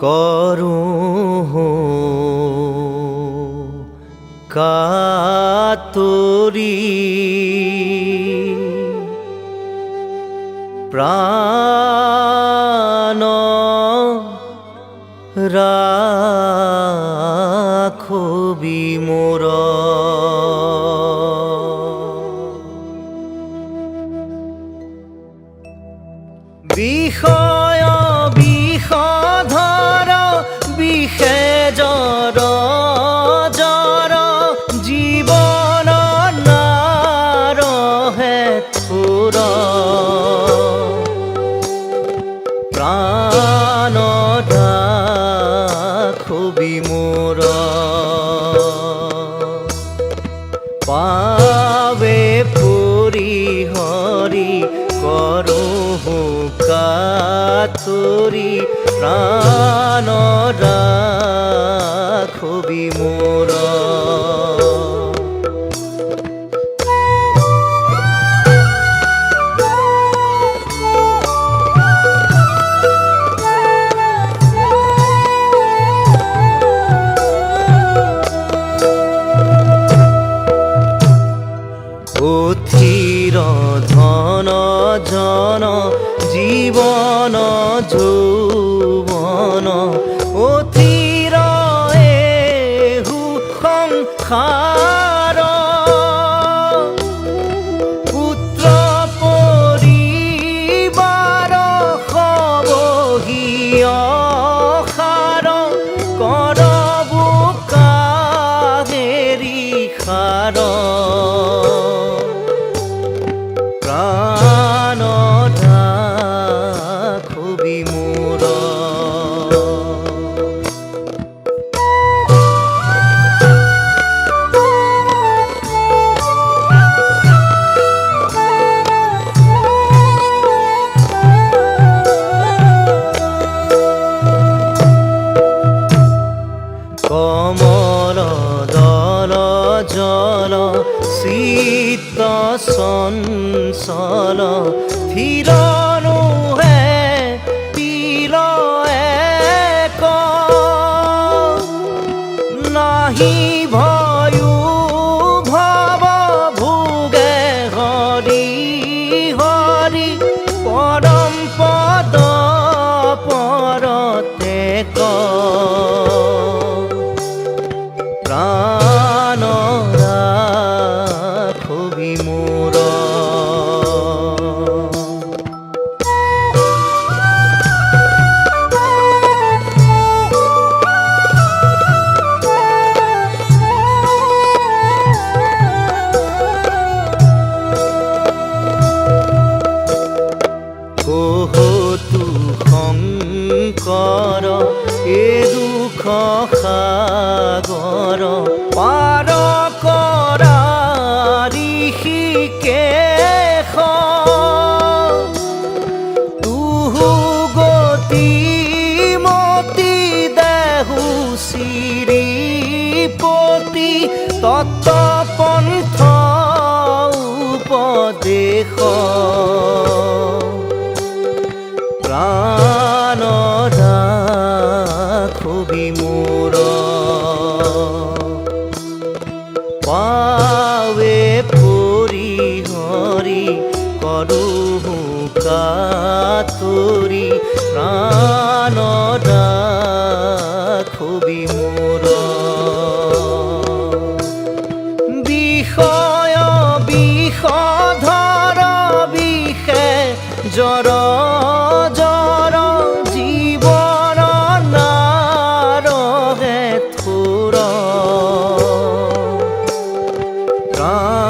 কৰোঁ কাতৰি প্ৰাণ ৰাখবি মোৰ বিষয় বিষধৰ বিষে জৰ জৰ জীৱন নাৰহে থোৰ প্ৰাণ ৰাখবি মোৰ পাৱে পৰি হৰি কৰোঁ কাতৰি প্ৰাণ ৰাখবি মোৰ অথিৰ ধন জন জীবন যৌৱন অথিৰ এহু সংসাৰ পুত্ৰ পৰিবাৰ সবহি অসাৰ কৰবো কাহেৰি সাৰ প্ৰাণ ৰাখবি মোৰ কমল দল জল চিত্ত চঞ্চল থিৰ নোহে তিল এক নাহি ভয়ো ভৱ ভোগে হৰি হৰি পৰম পদ পৰতে প্ৰাণ ৰাখবি মোৰ কহতু শংকৰ এ দুখ সাগৰ পাৰ কৰা ঋষিকেশ তুহু গতি মতি দেহু শ্ৰীপতি তত্ত পন্থ উপদেশ প্ৰাণ ৰাখবি মোৰ পাৱে পৰি হৰি কৰোঁ কাতৰি প্ৰাণ ৰাখবি মোৰ বিষয় বিষধৰ বিষে জৰ জৰ জীৱন নাৰহে থোৰ প্ৰাণ